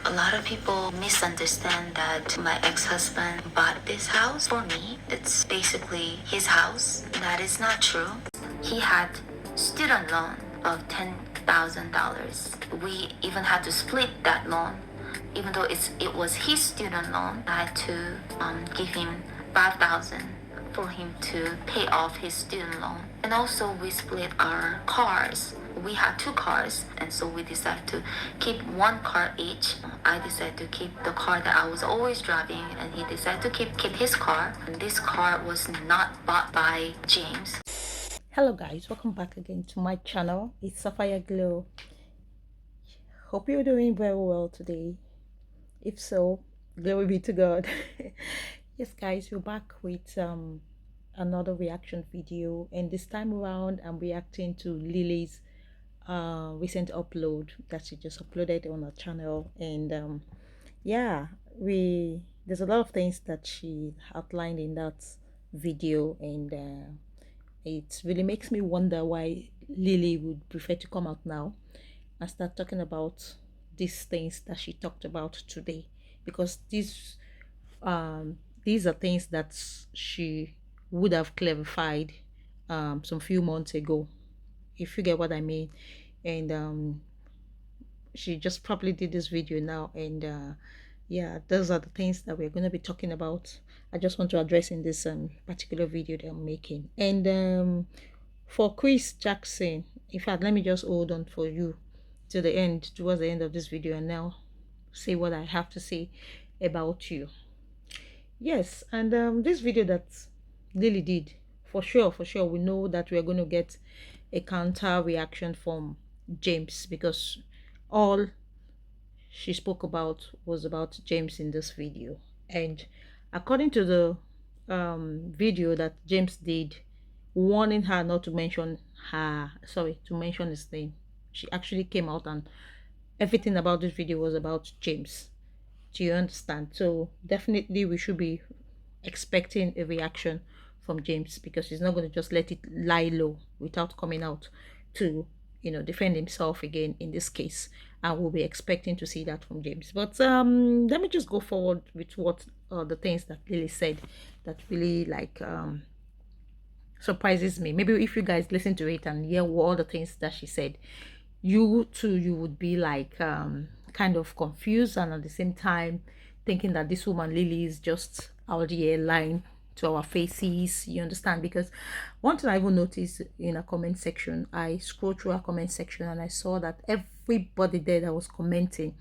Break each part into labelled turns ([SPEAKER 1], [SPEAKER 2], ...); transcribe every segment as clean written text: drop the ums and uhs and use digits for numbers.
[SPEAKER 1] A lot of people misunderstand that my ex-husband bought this house. For me, it's basically his house. That is not true. He had student loan of $10,000. We even had to split that loan. Even though it was his student loan, I had to give him 5,000 for him to pay off his student loan. And also we split our cars. We had two cars, and so we decided to keep one car each. I decided to keep the car that I was always driving, and he decided to keep his car. And this car was not bought by James.
[SPEAKER 2] Hello guys, welcome back again to my channel. It's Sapphire Glow. Hope you're doing very well today. If so, glory be to God. Yes guys, we're back with another reaction video, and this time around I'm reacting to Lily's recent upload that she just uploaded on her channel. And yeah, there's a lot of things that she outlined in that video, and it really makes me wonder why Lily would prefer to come out now and start talking about these things that she talked about today, because these are things that she would have clarified some few months ago, if you get what I mean. And she just probably did this video now, and yeah, those are the things that we're going to be talking about. I just want to address in this particular video that I'm making. And for Chris Jackson, in fact, let me just hold on for you to the end, towards the end of this video, and now say what I have to say about you. Yes, and this video that Lily did, for sure we know that we're going to get a counter reaction from James, because all she spoke about was about James in this video. And according to the video that James did, warning her not to mention his name, she actually came out and everything about this video was about James. Do you understand? So definitely we should be expecting a reaction from James, because he's not going to just let it lie low without coming out to, you know, defend himself again in this case. And we'll be expecting to see that from James. But let me just go forward with what the things that Lily said that really like surprises me. Maybe if you guys listen to it and hear all the things that she said, you too, you would be like kind of confused, and at the same time thinking that this woman Lily is just out here lying to our faces. You understand? Because one thing I even noticed in a comment section, I scrolled through a comment section and I saw that everybody there that was commenting,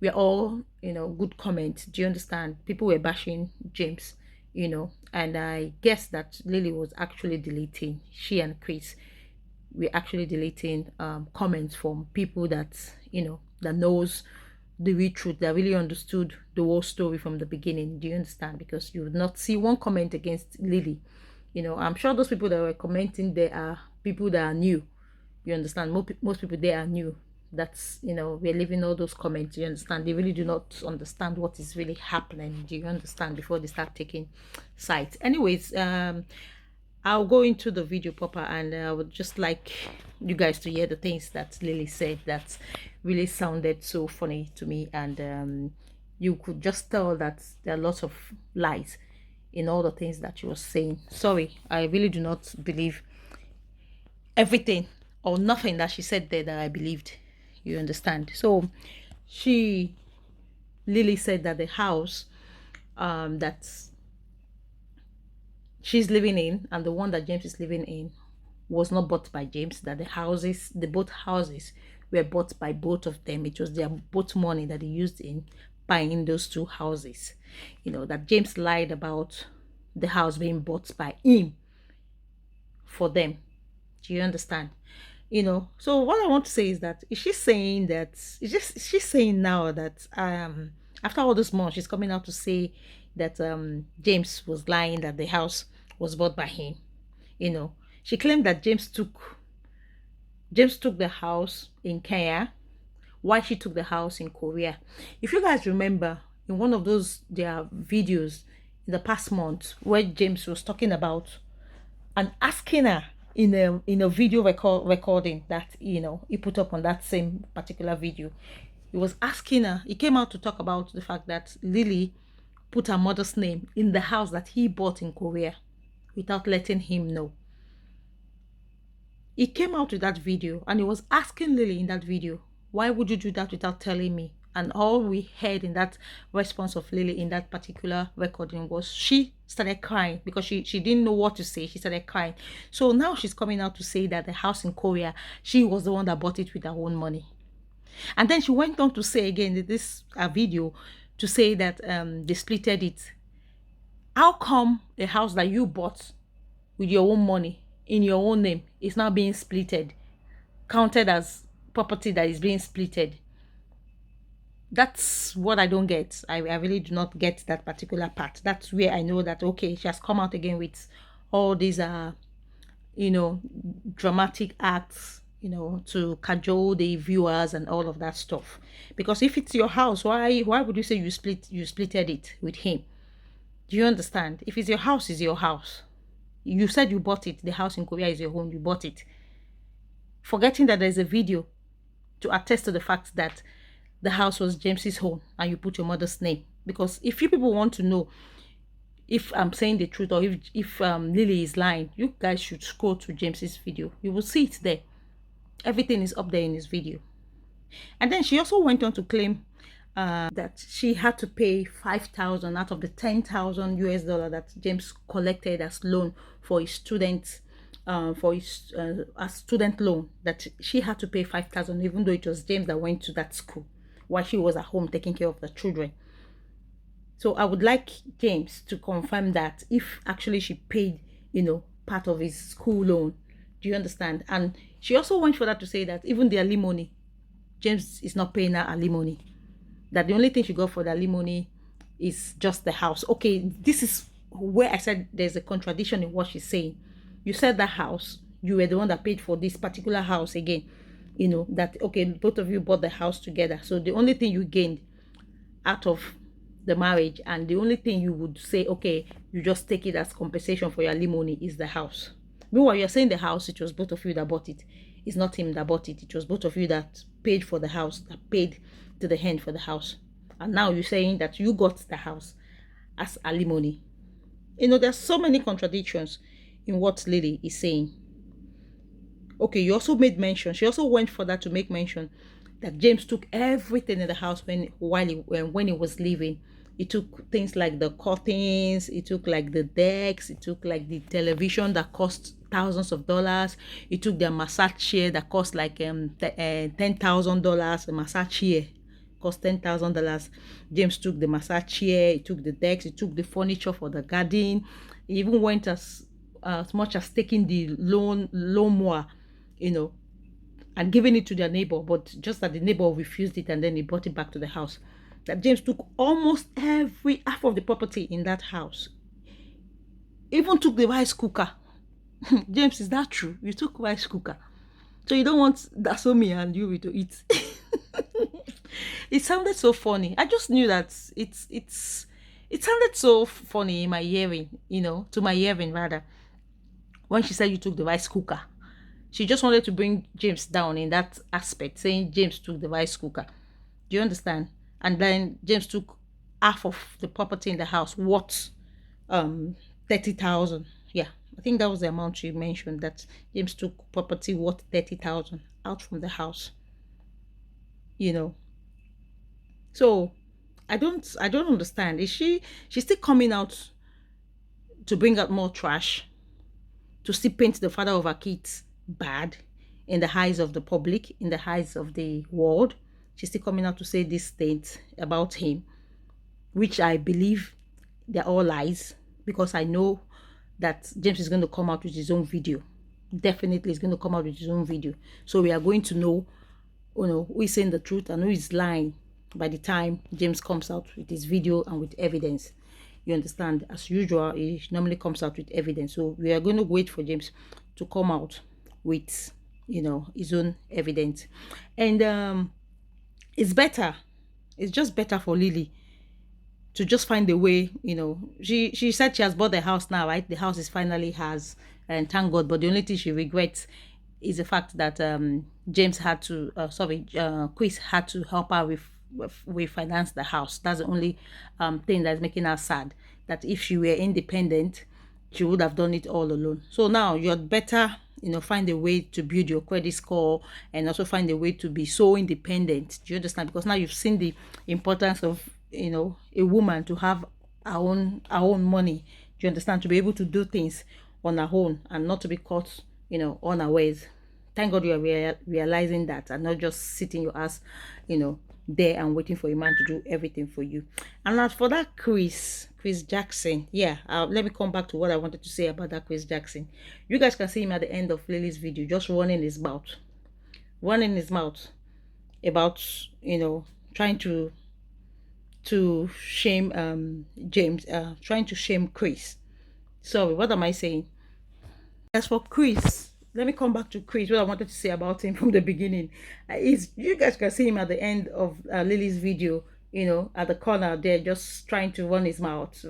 [SPEAKER 2] we're all, you know, good comments. Do you understand? People were bashing James, you know, and I guess that Lily was actually deleting, she and Chris we're actually deleting comments from people that, you know, that knows the real truth, that really understood the whole story from the beginning. Do you understand? Because you would not see one comment against Lily. You know, I'm sure those people that were commenting there are people that are new. You understand? Most people there are new. That's, you know, we're leaving all those comments. You understand? They really do not understand what is really happening. Do you understand? Before they start taking sides. Anyways, I'll go into the video proper, and I would just like you guys to hear the things that Lily said that really sounded so funny to me. And you could just tell that there are lots of lies in all the things that she was saying. Sorry, I really do not believe everything or nothing that she said there that I believed. You understand? So Lily said that the house that's she's living in and the one that James is living in was not bought by James, that both houses were bought by both of them. It was their both money that they used in buying those two houses. You know, that James lied about the house being bought by him for them. Do you understand? You know, so what I want to say is that she's saying now that after all this months she's coming out to say that James was lying, that the house was bought by him. You know, she claimed that James took the house in Kenya while she took the house in Korea. If you guys remember, in one of their videos in the past month, where James was talking about and asking her in a video recording that, you know, he put up on that same particular video, he was asking her, he came out to talk about the fact that Lily put her mother's name in the house that he bought in Korea without letting him know. He came out with that video and he was asking Lily in that video, why would you do that without telling me? And all we heard in that response of Lily in that particular recording was she started crying because she didn't know what to say. She started crying. So now she's coming out to say that the house in Korea, she was the one that bought it with her own money. And then she went on to say again in this video to say that they splitted it. How come a house that you bought with your own money in your own name is now being splitted, counted as property that is being splitted? That's what I don't get. I really do not get that particular part. That's where I know that, okay, she has come out again with all these dramatic acts, to cajole the viewers and all of that stuff. Because if it's your house, why would you say you splitted it with him? Do you understand? If it's your house, it's your house. You said you bought it. The house in Korea is your home. You bought it. Forgetting that there's a video to attest to the fact that the house was James's home and you put your mother's name. Because if you people want to know if I'm saying the truth or if Lily is lying, you guys should scroll to James's video. You will see it there. Everything is up there in his video. And then she also went on to claim that she had to pay 5,000 out of the 10,000 US dollar that James collected as loan for his student, a student loan, that she had to pay 5,000 even though it was James that went to that school while she was at home taking care of the children. So I would like James to confirm that if actually she paid, part of his school loan. Do you understand? And she also went for that to say that even the alimony, James is not paying her alimony. That the only thing she got for the alimony is just the house. Okay, this is where I said there's a contradiction in what she's saying. You said that house, you were the one that paid for this particular house again. That, okay, both of you bought the house together. So the only thing you gained out of the marriage and the only thing you would say, okay, you just take it as compensation for your alimony is the house. Meanwhile, you're saying the house, it was both of you that bought it. It's not him that bought it. It was both of you that paid for the house, that paid to the hand for the house. And now you're saying that you got the house as alimony. There's so many contradictions in what Lily is saying. Okay, you also made mention, she also went further to make mention that James took everything in the house when he was leaving. He took things like the curtains, he took like the decks, he took like the television that cost thousands of dollars. He took the massage chair that cost like $10,000. A massage chair cost $10,000. James took the massage chair, he took the decks, he took the furniture for the garden. He even went as much as taking the lawnmower, and giving it to their neighbor, but just that the neighbor refused it and then he brought it back to the house. That James took almost half of the property in that house. Even took the rice cooker. James, is that true? You took rice cooker. So you don't want Dasomi and you to eat. It sounded so funny. I just knew that it sounded so funny in my hearing, to my hearing rather, when she said you took the rice cooker. She just wanted to bring James down in that aspect, saying James took the rice cooker. Do you understand? And then James took half of the property in the house, worth 30,000. Yeah, I think that was the amount she mentioned, that James took property worth 30,000 out from the house. So I don't understand. Is she's still coming out to bring out more trash, to still paint the father of her kids bad in the eyes of the public, in the eyes of the world? She's still coming out to say these things about him, which I believe they're all lies, because I know that James is going to come out with his own video. Definitely is going to come out with his own video. So we are going to know, who is saying the truth and who is lying by the time James comes out with his video and with evidence. You understand? As usual, he normally comes out with evidence. So we are going to wait for James to come out with, his own evidence. And it's better. It's just better for Lily to just find a way, She said she has bought the house now, right? The house is finally hers, and thank God. But the only thing she regrets is the fact that James had to, Chris had to help her with we financed the house. That's the only thing that's making her sad, that if she were independent, she would have done it all alone. So now you're better, find a way to build your credit score, and also find a way to be so independent. Do you understand? Because now you've seen the importance of, a woman to have our own money. Do you understand? To be able to do things on her own and not to be caught, unawares. Thank God you are realizing that, and not just sitting your ass, there and waiting for a man to do everything for you. And as for that Chris Jackson, yeah, let me come back to what I wanted to say about that Chris Jackson. You guys can see him at the end of Lily's video, just running his mouth about, trying to shame James, trying to shame Chris. Sorry, what am I saying? As for Chris, let me come back to Chris. What I wanted to say about him from the beginning is, you guys can see him at the end of Lily's video, at the corner there, just trying to run his mouth,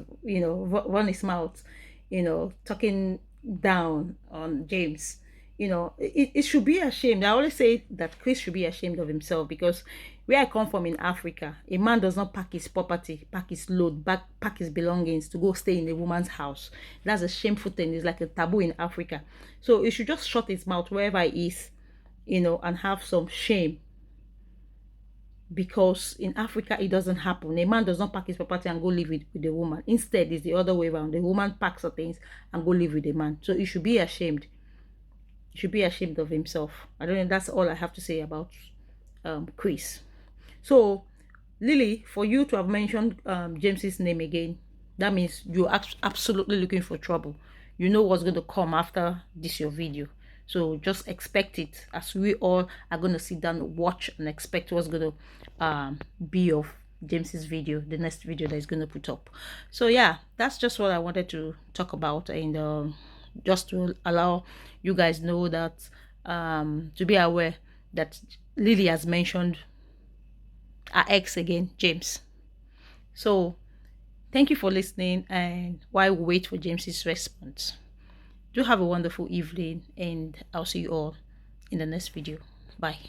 [SPEAKER 2] talking down on James. It should be ashamed. I always say that Chris should be ashamed of himself, because where I come from in Africa, a man does not pack his property, pack his load, pack his belongings to go stay in a woman's house. That's a shameful thing. It's like a taboo in Africa. So he should just shut his mouth wherever he is, and have some shame. Because in Africa, it doesn't happen. A man does not pack his property and go live with a woman. Instead, it's the other way around. The woman packs her things and go live with a man. So he should be ashamed. He should be ashamed of himself. I don't know. That's all I have to say about Chris. So, Lily, for you to have mentioned James's name again, that means you're absolutely looking for trouble. You know what's going to come after this your video. So just expect it, as we all are going to sit down, watch, and expect what's going to be of James's video, the next video that is going to put up. So yeah, that's just what I wanted to talk about, and just to allow you guys know that, to be aware that Lily has mentioned our ex again, James. So thank you for listening, and while we wait for James's response, do have a wonderful evening, and I'll see you all in the next video. Bye.